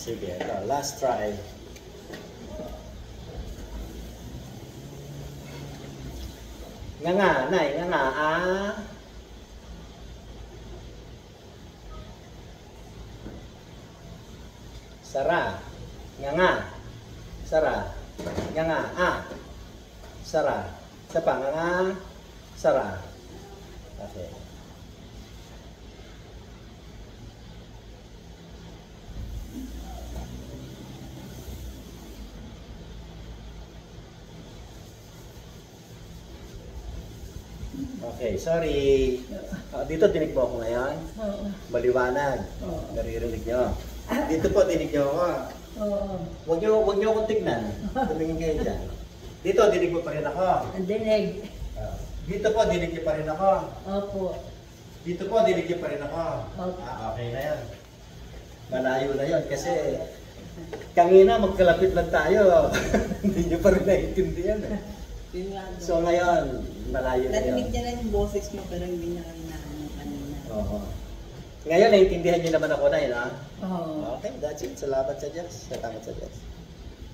Sige, ito, last try. Nga nga, nay, nga nga, ah. Sara. Nga nga. Sara. Nga nga, ah. Sara. Isa pa, nga nga. Sara. Okay. Okay, sorry. Dito tinig mo ako ngayon. Oo. Maliwanag. Oo. Naririnig nyo. Dito po tinig nyo ako. Oo. Huwag nyo akong tignan. Tumingin kayo dyan. Dito, dinig mo pa rin ako. Ang dinig. Dito po, dinig nyo pa rin ako. Opo. Dito po, dinig nyo pa rin ako. Okay. Okay na yan. Malayo na yun kasi kanina magkalapit lang tayo. Hindi nyo pa rin naiintindihan. So ngayon, malayo na yun. Narinig niya na yung boses mo pero hindi niya kami nahanap kanina. Oo. Ngayon, naiintindihan nyo naman ako na yun, ha? Oo. Okay, that's it. Salamat sa Diyos. Salamat sa Diyos.